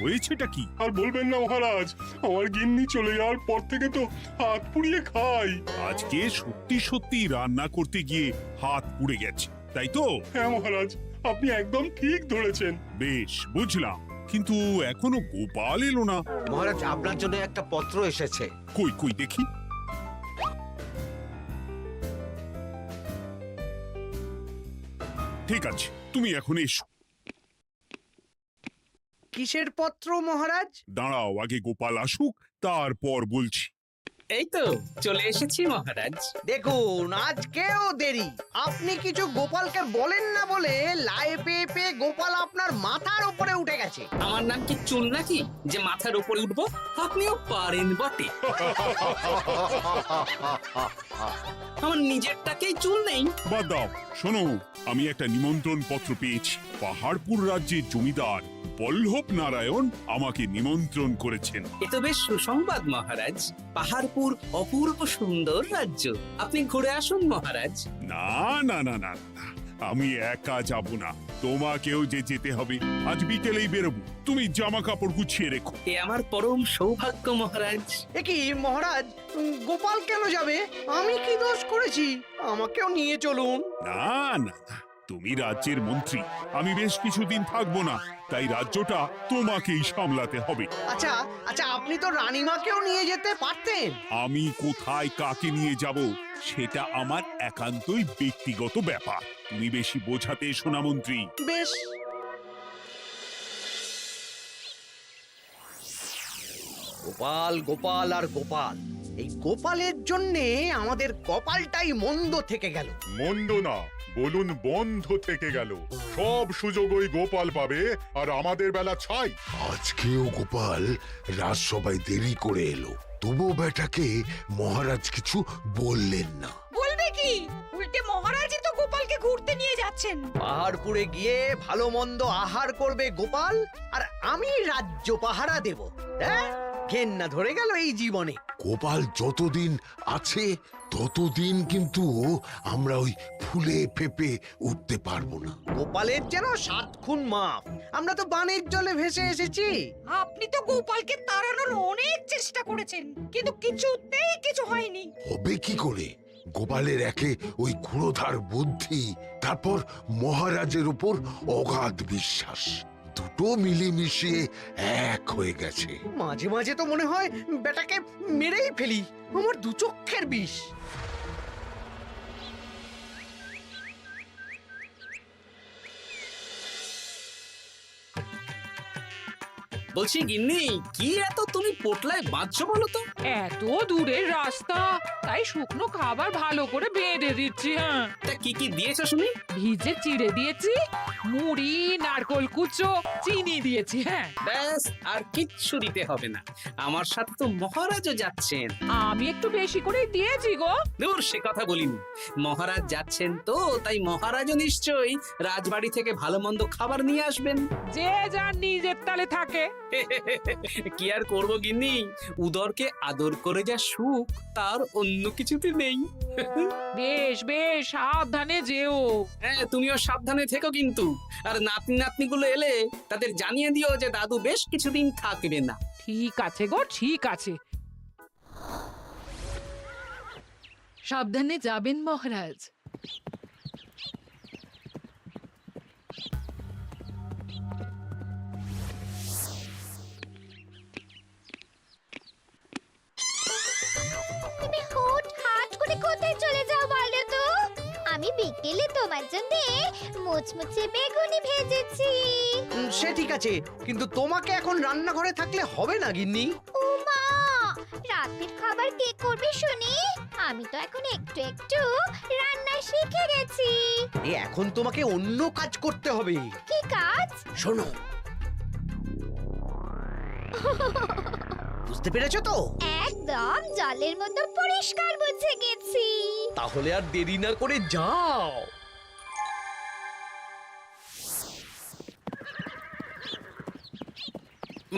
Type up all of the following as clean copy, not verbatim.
হয়েছেটা কি? আর বলবেন না মহারাজ, আমার গিন্নি চলে যাওয়ার পর থেকে তো হাত পুড়িয়ে খাই। আজকে সত্যি সত্যি রান্না করতে গিয়ে হাত পুড়ে গেছে, তাই তো? হ্যাঁ মহারাজ, আপনি একদম ঠিক ধরেছেন। বেশ, বুঝলাম, কিন্তু এখনো গোপাল এলো না। মহারাজ, আপনার জন্য একটা পত্র এসেছে। কই কই দেখি। ঠিক আছে, তুমি এখন এসো। কিসের পত্র মহারাজ? দাঁড়াও, আগে গোপাল আসুক, তারপর বলছি। এই তো চলে এসেছি মহারাজ। দেখুন, আজকেও দেরি। আপনি কিছু গোপালকে বলেন না বলে লাই পেয়ে পেয়ে গোপাল আপনার মাথার উপরে উঠে গেছে। আমার নাম কি চুল নাকি যে মাথার উপরে উঠবো? আপনিও পারেন বটে। আমার নিজেরটাকেই চুল নেই। বাদ দাও, শোনো, আমি একটা নিমন্ত্রণ পত্র পেয়েছি। পাহাড়পুর রাজ্যের জমিদার বল্লভ নারায়ণ আমাকে নিমন্ত্রণ করেছেন। এ তো বেশ সুসংবাদ মহারাজ। পাহাড়পুর অপূর্ব সুন্দর রাজ্য, আপনি ঘুরে আসুন মহারাজ। না না না না না, আমি একা যাব না, তোমাকেও যে যেতে হবে। আজ বিকেলেই বেরোবো, তুমি জামা কাপড় গুছিয়ে রেখো। এ আমার পরম সৌভাগ্য মহারাজ। এ কি মহারাজ, গোপাল কেন যাবে? আমি কি দোষ করেছি? আমাকেও নিয়ে চলুন। না না না, তুমি রাজ্যের মন্ত্রী, আমি বেশ কিছুদিন থাকবো না, তাই রাজ্যটা তোমাকেই সামলাতে হবে। আচ্ছা আচ্ছা, আপনি তো রানীমাকেও নিয়ে যেতে পারতেন। আমি কোথায় কাকে নিয়ে যাব সেটা আমার একান্তই ব্যক্তিগত ব্যাপার। তুমি বেশি বোঝাতে এসো না মন্ত্রী। বেশ। গোপাল গোপাল আর গোপাল, এই গোপালের জন্যে আমাদের কপালটাই মন্দ থেকে গেল। মন্দ না, বলুন বন্ধ থেকে গেল। সব সুযোগ ওই গোপাল পাবে, আর আমাদের বেলা ছাই। আজকেও গোপাল রাজসভায় দেরি করে এলো, তবুও বেটাকে মহারাজ কিছু বললেন না। বলবে কি? উল্টে মহারাজই তো গোপালকে ঘুরতে নিয়ে যাচ্ছেন। পাহাড়পুরে গিয়ে ভালো মন্দ আহার করবে গোপাল, আর আমি রাজ্য পাহারা দেব। হ্যাঁ, ঘেন্না ধরে গেল এই জীবনে। গোপাল যতদিন আছে ততদিন কিন্তু আমরা ওই ফুলে ফেপে উঠতে পারবো না। গোপালের যেন 7 খুন মাপ। আমরা তো বানের জলে ভেসে এসেছি। আপনি তো গোপালকে তাড়ানোর অনেক চেষ্টা করেছেন, কিন্তু কিছুতেই কিছু হয়নি। হবে কি করে? গোপালের একে ওই ক্ষুরোধার বুদ্ধি, তারপর মহারাজের উপর অগাধ বিশ্বাস, দুটো মিলেমিশে এক হয়ে গেছে। মাঝে মাঝে তো মনে হয় বেটাকে মেরেই ফেলি। আমার দু চক্ষের বিষ। বলছি গিন্নি, কি এত তুমি পোটলায় বাঁধছো বলো তো? এত দূরের রাস্তা, তাই শুকনো খাবার ভালো করে বেঁধে দিচ্ছি। হ্যাঁ, তা কি কি দিয়েছো শুনি? ভিজে চিড়ে দিয়েছি, মুড়ি, নারকোল কুচো, চিনি দিয়েছি। হ্যাঁ, ব্যাস, আর কিচ্ছু দিতে হবে না। আমার সাথে তো মহারাজও যাচ্ছেন। আমি একটু বেশি করে দিয়েছি গো। দূর, সে কথা বলিনি। মহারাজ যাচ্ছেন তো, তাই মহারাজও নিশ্চয়ই রাজবাড়ি থেকে ভালো মন্দ খাবার নিয়ে আসবেন। যে যার নিজের তালে থাকে। কি আর করবো গিন্নি, উদরকে আদর করে যা সুখ, তার অন্য কিছুতে নেই। বেশ বেশ, সাবধানে যেও। হ্যাঁ, তুমিও সাবধানে থেকো কিন্তু। আর নাতনি নাতনিগুলো এলে তাদের জানিয়ে দিও যে দাদু বেশ কিছুদিন থাকবে না। ঠিক আছে গো, ঠিক আছে। সাবধানে যাবেন মহারাজ। তুমি হুটহাট করে কোথায় চলে যাও বলো তো? আমি বিকেলে তোমার জন্য মুচমুচে বেগুনি ভেজেছি। সে ঠিক আছে, কিন্তু তোমাকে এখন রান্নাঘরে থাকলে হবে না গিন্নি। ও মা, রাতের খাবার কে করবে শুনি? আমি তো এখন একটু একটু রান্না শিখে গেছি। এখন তোমাকে অন্য কাজ করতে হবে। কি কাজ? শোনো, বুঝতে পেরেছো তো? একদম জলের মতো পরিষ্কার বুঝে গেছি। তাহলে আর দেরি না করে যাও।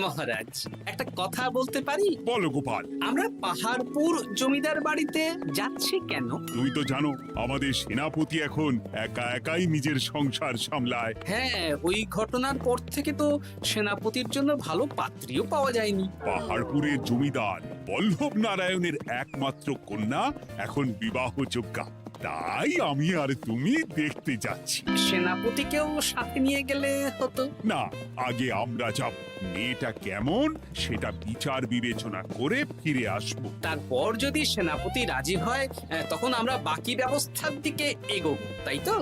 মহারাজ একটা কথা বলতে পারি? বলো গোপাল। আমরা পাহাড়পুর জমিদার বাড়িতে যাচ্ছি কেন? তুমি তো জানো আমাদের সেনাপতি এখন একা একাই নিজের সংসার সামলায়। হ্যাঁ, ওই ঘটনার পর থেকে তো সেনাপতির জন্য ভালো পাত্রীও পাওয়া যায়নি। পাহাড়পুরের জমিদার বল্লভ নারায়ণের একমাত্র কন্যা এখন বিবাহযোগ্যা, তাই আমি আর তুমি দেখতে যাচ্ছি। সেনাপতিকেও সাথে নিয়ে গেলে হতো। না, আগে আমরা যাব, মেয়েটা কেমন সেটা বিচার বিবেচনা করে ফিরে আসবো। তারপর যদি সেনাপতি রাজি হয় তখন আমরা বাকি ব্যবস্থার দিকে এগোবো, তাই তো?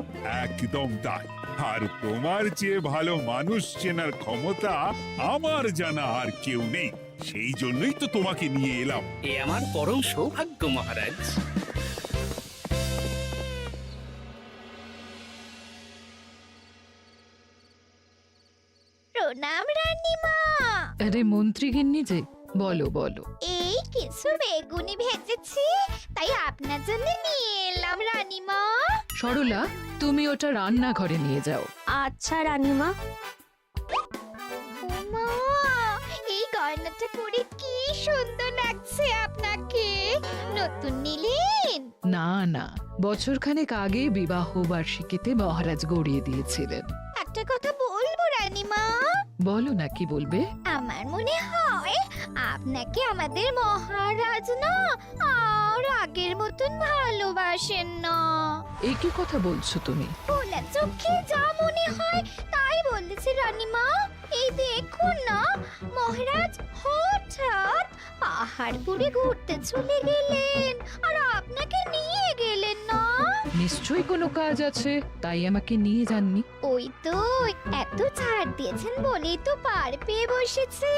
একদম তাই। আর তোমার চেয়ে ভালো মানুষ চেনার ক্ষমতা আমার জানা আর কেউ নেই, সেই জন্যই তো তোমাকে নিয়ে এলাম। এ আমার পরম সৌভাগ্য মহারাজ। প্রণাম রানীমা। আরে মন্ত্রী গিন্নি যে, বলো বলো। এই কিছু বেগুনি ভেজেছি, তাই আপনার জন্য নিয়ে এলাম রানীমা। সরলা, তুমি ওটা রান্নাঘরে নিয়ে যাও। আচ্ছা রানীমা। ওমা, এই গয়নাটা পরে কি সুন্দর লাগছে আপনাকে। নতুন নিলেন? না না, বছরখানেক আগে বিবাহ বার্ষিকীতে মহারাজ গড়িয়ে দিয়েছিলেন। একটা কথা বলবো রানীমা? বলো না, কি বলবে? আমার মনে হয় আপনাকে আমাদের মহারাজ না আর আগের মতন ভালোবাসেন না। এই কি কথা বলছো তুমি? খোলা চোখে যা মনে হয় তাই বলেছে রানীমা। এই দেখুন না, মহারাজ হঠাৎ পাহাড়পুরে ঘুরতে চলে গেলেন আর আপনাকে নিয়ে গেলেন না। নিশ্চয়ই কোনো কাজ আছে, তাই আমাকে নিয়ে যাননি। ওই তো, এত ছাড় দিয়েছেন বলেই তো পার পেয়ে বসেছে।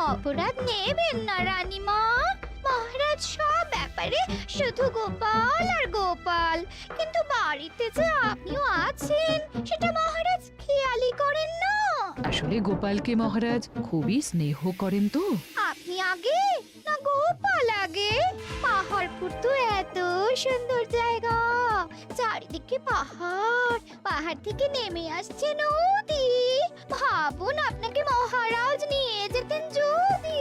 অপরাধ নেবেন না রানীমা। মহারাজ সব ব্যাপারে শুধু গোপাল আর গোপাল, কিন্তু বাড়িতে যে আপনিও আছেন সেটা মহারাজ খেয়ালই করেন না। আসলে গোপালকে মহারাজ খুবই স্নেহ করেন তো। আপনি আগে না গোপাল আগে? পাহাড়পুর তো এত সুন্দর জায়গা, চারিদিকে পাহাড়, পাহাড় থেকে নেমে আসছে নদী। ভাবুন আপনাকে মহারাজ নিয়ে যেতেন যদি।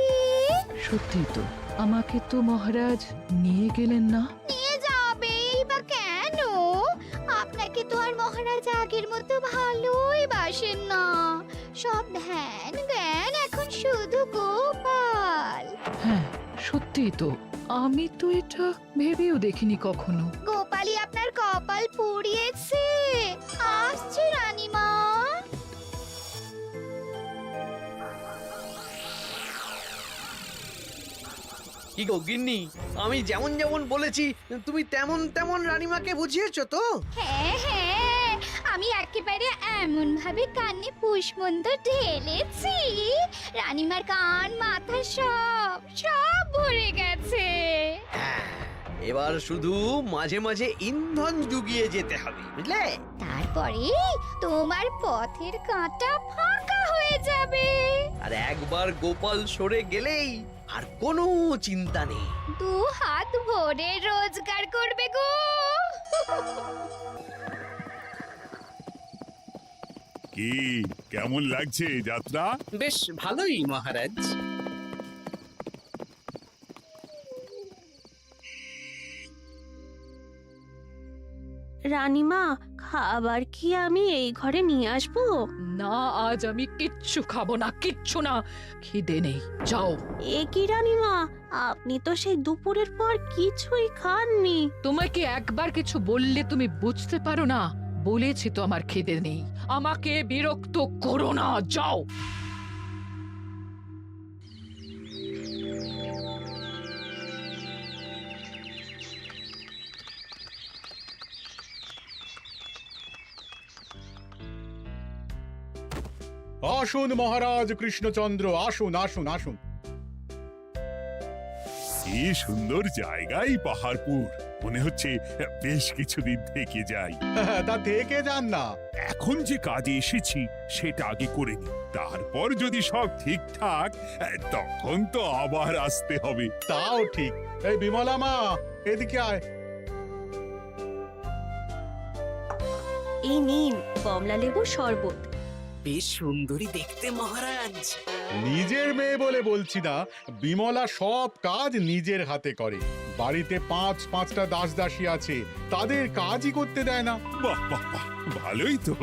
সত্যি তো, আমাকে তো মহারাজ নিয়ে গেলেন না। নিয়ে যাবেই বা কেন? আপনাকে তো আর মহারাজ আগের মতো ভালোই বাসেন না। সব ধ্যান জ্ঞান এখন শুধু গোপাল। হ্যাঁ, সত্যি তো, আমি তো এটা ভেবেও দেখিনি কখনো। গোপালই আপনার কপাল পুড়িয়েছে। আসছে রানীমা। কি গো গিন্নি, আমি যেমন যেমন বলেছি তুমি তেমন তেমন রানীমাকে বুঝিয়েছো তো? হ্যাঁ হ্যাঁ, আমি একেবারে এমন ভাবে কানে পুষ্পন্ত ঢেলেছি, রানীমার কান মাথা সব সব ভরে গেছে। এবার শুধু মাঝে মাঝে ইন্ধন জুগিয়ে যেতে হবে, বুঝলে? তারপরে তোমার পথের কাঁটা ফাঁকা হয়ে যাবে। আর একবার গোপাল সরে গেলেই আর কোনো চিন্তা নেই। দু হাত ভরে রোজগার করবে গো। কি কেমন লাগছে যাত্রা? বেশ ভালোই মহারাজ। রানীমা, খাবার কি আমি এই ঘরে নিয়ে আসবো? না, আজ আমি কিচ্ছু খাবো না, কিচ্ছু না, খিদে নেই, যাও। এ কি রানীমা, আপনি তো সেই দুপুরের পর কিছুই খাননি। তোমাকে একবার কিছু বললে তুমি বুঝতে পারো না? বলেছি তো আমার খিদে নেই, আমাকে বিরক্ত করো না, যাও। আসুন মহারাজ কৃষ্ণচন্দ্র, আসুন আসুন আসুন। কি সুন্দর জায়গাই পাহাড়পুর, মনে হচ্ছে বেশ কিছুদিন থেকে যাই। তা থেকে যান না। এখন যে কাজে এসেছি সেটা আগে করে নি, তারপর যদি সব ঠিকঠাক তখন তো আবার আসতে হবে। তাও ঠিক। এই বিমলা মা, এদিকে আয়। এই নিন কমলা লেবু শরবত। বেশ সুন্দরী দেখতে মহারাজ। নিজের মেয়ে বলে বলছি না, বিমলা সব কাজ নিজের হাতে করে। বাড়িতে পাঁচটা দাসী আছে, তাদের কাজই করতে দেয় না। বাহ বাহ বাহ, ভালোই তো।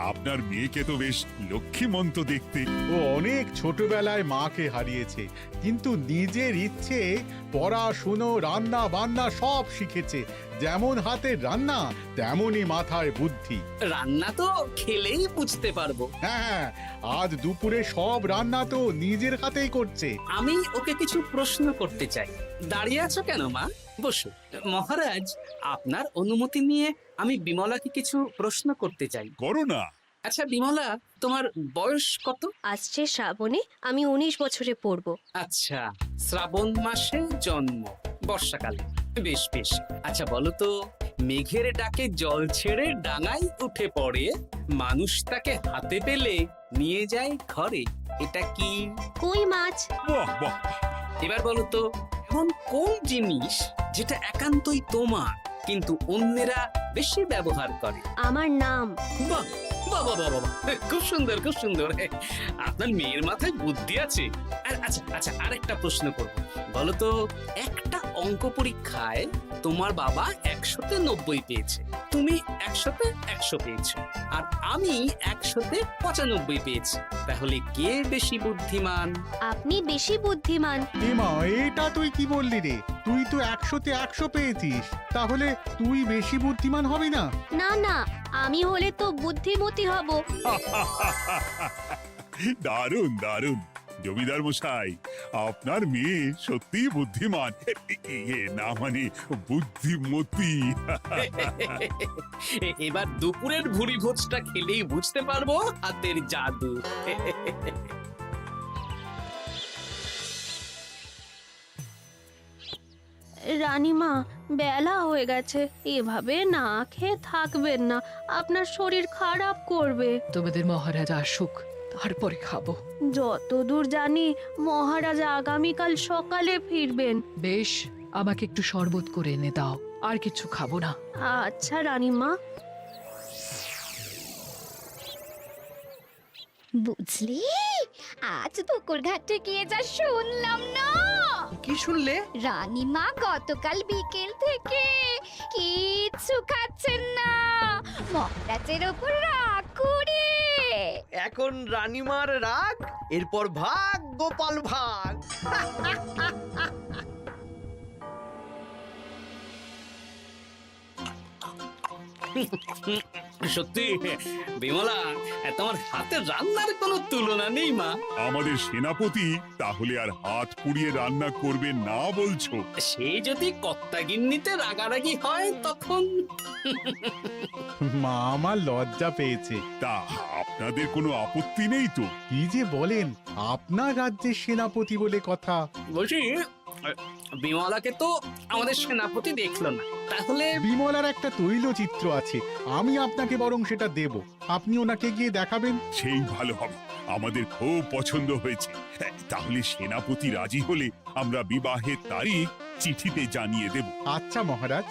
আপনার মেয়েকে তো বেশ লক্ষ্মীমন্ত দেখতে। ও অনেক ছোটবেলায় মাকে হারিয়েছে, কিন্তু নিজের ইচ্ছে পড়াশুনো, রান্না বান্না সব শিখেছে। যেমন হাতের রান্না, তেমনই মাথায় বুদ্ধি। রান্না তো খেলেই বুঝতে পারবো। হ্যাঁ, আজ দুপুরে সব রান্না তো নিজের হাতেই করছে। আমি ওকে কিছু প্রশ্ন করতে চাই। দাঁড়িয়ে আছো কেন মা? বসো। মহারাজ, আপনার অনুমতি নিয়ে আমি বিমলাকে কিছু প্রশ্ন করতে চাই। করো না। আচ্ছা বিমলা, তোমার বয়স কত? আসছে শ্রাবণে আমি 19 বছরে পড়ব। আচ্ছা, শ্রাবণ মাসে জন্ম, বর্ষাকালে। বেশ বেশ। আচ্ছা বলো তো, মেঘের ডাকে জল ছেড়ে ডাঙায় উঠে পড়ে, মানুষ তাকে হাতে পেলে নিয়ে যায় ঘরে, এটা কি? কই মাছ। বাহ বাহ, এবার বলো তো, এমন কোন জিনিস যেটা একান্তই তোমার কিন্তু অন্যেরা বেশি ব্যবহার করে? আমার নাম। বাহ বাহ বাহ বাহ বাহ, খুব সুন্দর খুব সুন্দর। আপনার মেয়ের মাথায় বুদ্ধি আছে। আচ্ছা আচ্ছা, আরেকটা প্রশ্ন করব। বলো তো, একটা অঙ্ক পরীক্ষায় তোমার বাবা 100-তে 90 পেয়েছে, তুমি 100-তে 100 পেয়েছো, আর আমি 100-তে 95 পেয়েছি। তাহলে কে বেশি বুদ্ধিমান? আপনি বেশি বুদ্ধিমান। এমা, এটা তুই কি বললি রে? তুই তো 100-তে 100 পেয়েছিস, তাহলে তুই বেশি বুদ্ধিমান হবি না? না না, আমি হলে তো বুদ্ধিমতী হব। দারুণ দারুণ। জমিদার মশাই, আপনার মেয়ে সত্যি বুদ্ধিমান, না মানে বুদ্ধিমতী। এবার দুপুরের ভুরি ভোজটা খেলেই বুঝতে পারবো হাতের জাদু। রানীমা, বেলা হয়ে গেছে, এভাবে না খেয়ে থাকবেন না, আপনার শরীর খারাপ করবে। তোমাদের মহারাজ আসুক, তারপরে খাবো। যতদূর জানি মহারাজ আগামীকাল সকালে ফিরবেন। বেশ, আমাকে একটু শরবত করে এনে দাও, আর কিছু খাবো না। আচ্ছা রানীমা। বুঝলি, আজ পুকুর ঘাটে গিয়ে যা শুনলাম না। কি শুনলে? রানীমা গতকাল বিকেল থেকে কিচ্ছু খাচ্ছেন না, মহারাজের ওপর রাগ করে। এখন রানীমার রাগ, এরপর ভাগ গোপাল ভাগ। সত্যি বিমলা, তোমার হাতের রান্নার কোনো তুলনা নেই মা। আমাদের সেনাপতি তাহলে আর হাত পুড়িয়ে রান্না করবে না বলছো? সে যদি কর্তাগিন্নিতে রাগারাগি হয় তখন। মা আমার লজ্জা পেয়েছে। তা আপনাদের কোনো আপত্তি নেই তো? কি যে বলেন, আপনার রাজ্যের সেনাপতি বলে কথা। বলছি, বিমলাকে তো আমাদের সেনাপতি দেখলো না, তাহলে? বিমলার একটা তৈলচিত্র আছে, আমি আপনাকে বরং সেটা দেব, আপনি ওনাকে গিয়ে দেখাবেন। সেই ভালো হবে, আমাদের খুব পছন্দ হয়েছে। তাহলে সেনাপতি রাজি হলে আমরা বিবাহের তারিখ চিঠিতে জানিয়ে দেব। আচ্ছা মহারাজ।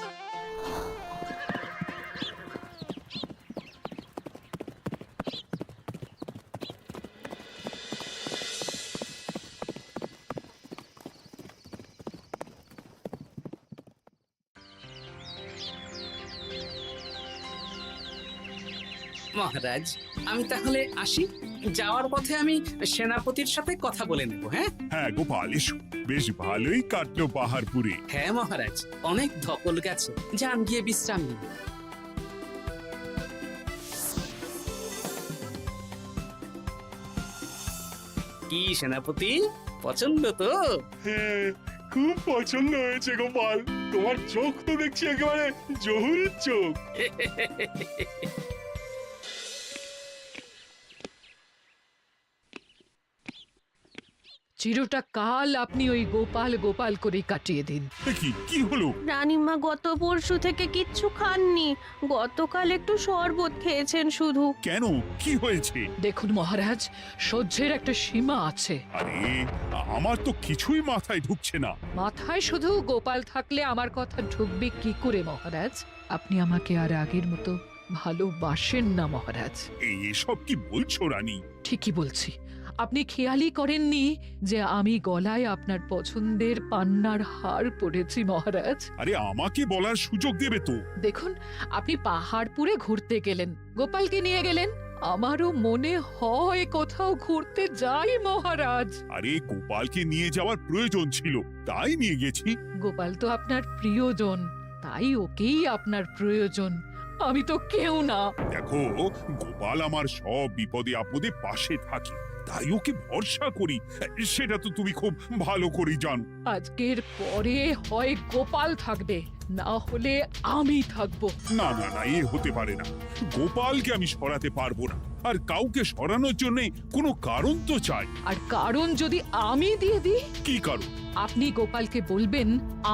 মহারাজ, আমি তাহলে আসি। যাওয়ার পথে আমি সেনাপতির সাথে কথা বলে নেব। হ্যাঁ হ্যাঁ গোপাল, এসো। বেশ ভালোই কাটলো পাহাড়পুরে। হ্যাঁ মহারাজ, অনেক ধকল গেছে, যান গিয়ে বিশ্রাম নিন। কি সেনাপতি, পছন্দ তো? হ্যাঁ, খুব পছন্দ হয়েছে গোপাল। তোমার চোখ তো দেখছি একেবারে জহুরের চোখ। চিরটা কাল আপনি ওই গোপাল গোপাল করে কাটিয়ে দিন। কি হলো? রানীমা গত পরশু থেকে কিচ্ছু খাননি, গতকাল একটু শরবত খেয়েছেন শুধু। কেন, কি হয়েছে? দেখুন মহারাজ, সহ্যের একটা সীমা আছে। আরে, আমার তো কিছুই মাথায় ঢুকছে না। মাথায় শুধু গোপাল থাকলে আমার কথা ঢুকবে কি করে মহারাজ? আপনি আমাকে আর আগের মতো ভালোবাসেন না মহারাজ। এসব কি বলছো রানী? ঠিকই বলছি, আপনি খেয়ালই করেননি যে আমি গলায় আপনার পছন্দের পান্নার হার পরেছি মহারাজ? আরে আমাকে বলার সুযোগ দেবে তো। দেখুন, আপনি পাহাড়পুরে ঘুরতে গেলেন, গোপালকে নিয়ে গেলেন। আমারও মনে হয় কোথাও ঘুরতে যাই মহারাজ। আরে গোপালকে নিয়ে যাওয়ার প্রয়োজন ছিল, তাই নিয়ে গেছি। গোপাল তো আপনার প্রিয়জন, তাই ওকেই আপনার প্রয়োজন। আমি তো কেউ না। দেখো, গোপাল আমার সব বিপদে আপদে পাশে থাকে, তাই ওকে ভরসা করি, সেটা তো তুমি খুব ভালো করে জানো। আজকের পরে হয় গোপাল থাকবে, না হলে আমি থাকবো। না না না, এ হতে পারে না। গোপালকে আমি সরাতে পারবো না, আর কাউকে সরানোর জন্য কোনো কারণ তো চাই। আর কারণ যদি আমি দিয়ে দিই? কি কারণ? আপনি গোপালকে বলবেন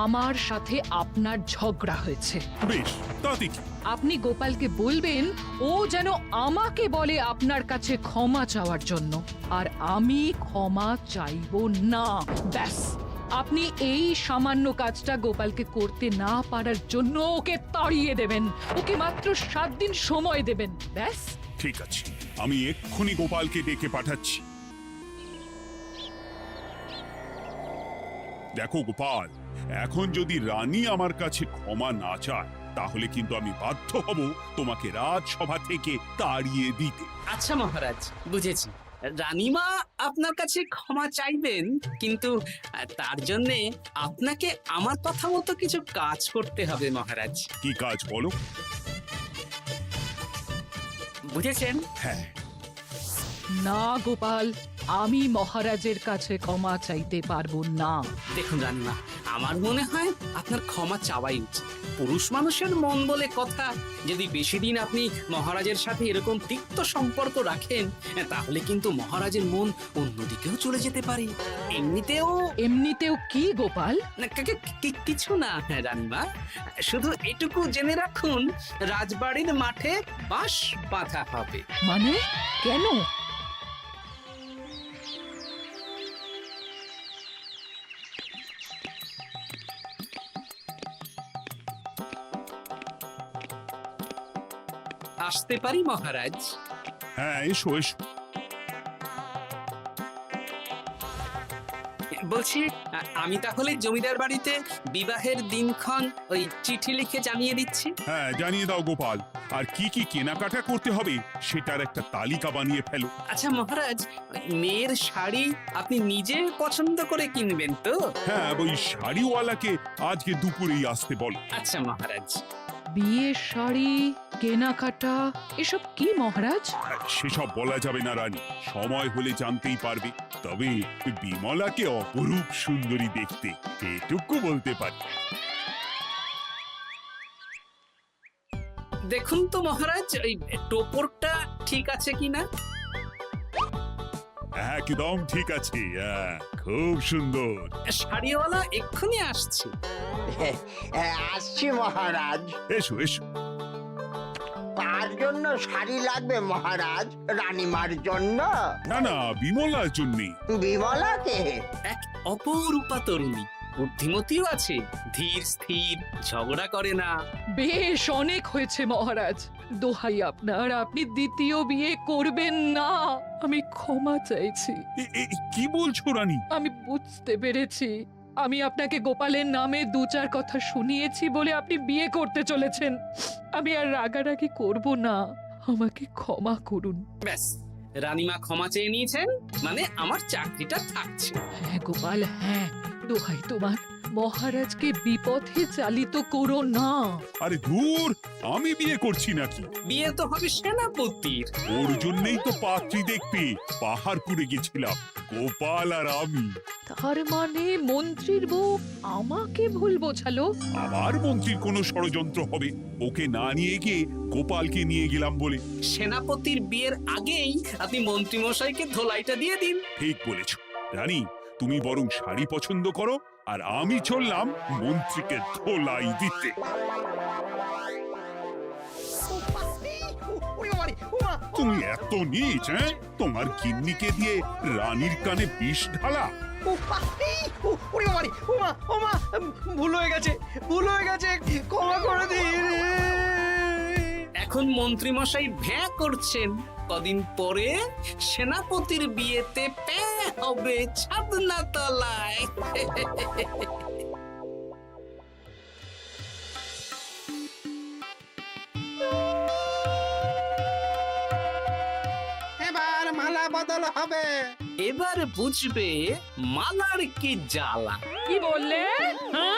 আমার সাথে আপনার ঝগড়া হয়েছে। বেশ, তাতে কি? আপনি গোপালকে বলবেন ও যেন আমাকে বলে আপনার কাছে ক্ষমা চাওয়ার জন্য, আর আমি ক্ষমা চাইবো না। ব্যাস, আপনি এই সামান্য কাজটা গোপালকে করতে না পারার জন্য ওকে তাড়িয়ে দেবেন, ওকে মাত্র 7 দিন সময় দেবেন। ব্যাস। ঠিক আছে, আমি এক্ষুনি গোপালকে ডেকে পাঠাচ্ছি। দেখো গোপাল, এখন যদি রানী আমার কাছে ক্ষমা না চায়, তাহলে কিন্তু আমি বাধ্য হব তোমাকে রাজসভা থেকে তাড়িয়ে দিতে। আচ্ছা মহারাজ, বুঝেছি। রানীমা আপনার কাছে ক্ষমা চাইবেন, কিন্তু তার জন্য আপনাকে আমার কথা মতো কিছু কাজ করতে হবে মহারাজ। কি কাজ বলো? বুঝেছেন? হ্যাঁ। না গোপাল, আমি মহারাজের কাছে ক্ষমা চাইতে পারবো না। দেখুন রানীমা, আমার মনে হয় আপনার ক্ষমা চাওয়াই উচিত। পুরুষ মানুষের মন বলে কথা, যদি বেশি দিন আপনি মহারাজের সাথে এরকম তিক্ত সম্পর্ক রাখেন, তাহলে কিন্তু মহারাজের মন অন্যদিকেও চলে যেতে পারে। এমনিতেও কি গোপাল? কিছু না রানীমা, শুধু এটুকু জেনে রাখুন, রাজবাড়ির মাঠে বাঁশ বাঁধা হবে। মানে কেন? আসতে পারি মহারাজ? হ্যাঁ, এসো এসো। বলছি, আমি তাহলে জমিদার বাড়িতে বিবাহের দিনক্ষণ ওই চিঠি লিখে জানিয়ে দিচ্ছি। হ্যাঁ, জানিয়ে দাও গোপাল। আর কি কি কেনাকাটা করতে হবে সেটার একটা তালিকা বানিয়ে ফেলো। আচ্ছা মহারাজ, মেয়ের শাড়ি আপনি নিজে পছন্দ করে কিনবেন তো? হ্যাঁ, ওই শাড়িওয়ালাকে আজকে দুপুরেই আসতে বলো। আচ্ছা মহারাজ। বিয়ের শাড়ি, কেনাকাটা, এসব কি মহারাজ? সেসব বলা যাবে না রানী, সময় হলে জানতেই পারবে। তবে বিমলাকে অপরূপ সুন্দরী দেখতে, এটুকু বলতে পারি। দেখুন তো মহারাজ, ওই টোপরটা ঠিক আছে কিনা? একদম ঠিক আছে, খুব সুন্দর। শাড়িওয়ালা এক্ষুনি আসছে। আসছি মহারাজ। এসো এসো। তার জন্য শাড়ি লাগবে মহারাজ? রানীমার জন্য? না না, বিমলার জন্য। বিমলাকে? এক অপরূপা তরুণী, বুদ্ধিমতীও আছে, ধীর স্থির, ঝগড়া করে না। বেশ, অনেক হয়েছে মহারাজ। দোহাই আপনার, আপনি দ্বিতীয় বিয়ে করবেন না। আমি ক্ষমা চাইছি। কি বলছো রানী? আমি বুঝতে পেরেছি, আমি আপনাকে গোপালের নামে 2-4 কথা শুনিয়েছি বলে আপনি বিয়ে করতে চলেছেন। আমি আর রাগারাগি করব না, আমাকে ক্ষমা করুন। ব্যাস, রানীমা ক্ষমা চেয়ে নিয়েছেন, মানে আমার চাকরিটা থাকছে। হ্যাঁ গোপাল, হ্যাঁ, দোহাই তোমার, মহারাজকে বিপথে চালিত করো না। আরে দূর, আমি বিয়ে করছি নাকি? বিয়ে তো হবে সেনাপতির। ওর জন্যই তো পাত্রী দেখতে পাহাড়পুরে গেছিলাম, গোপাল আর আমি। তার মানে মন্ত্রীর বউ আমাকে ভুল বোঝালো? আবার মন্ত্রীর কোনো ষড়যন্ত্র হবে, ওকে না নিয়ে গিয়ে গোপালকে নিয়ে গেলাম বলে। সেনাপতির বিয়ের আগেই আপনি মন্ত্রী মশাইকে ধোলাইটা দিয়ে দিন। ঠিক বলেছ রানী, তুমি বরং শাড়ি পছন্দ করো, আর আমি চললাম মন্ত্রীকে ধোলাই দিতে। তুমি এত নীচ, হ্যাঁ? তোমার গিন্নিকে দিয়ে রানীর কানে বিষ ঢালা। ভুল হয়ে গেছে, ক্ষমা করে দিন। এখন মন্ত্রী মশাই ভ্যাঁ করছেন, কদিন পরে সেনাপতির বিয়েতে পে হবে ছাদনা তলায়। এবার মালা বদল হবে। এবার বুঝবে মালার কি জ্বালা। কি বললে? হ্যাঁ?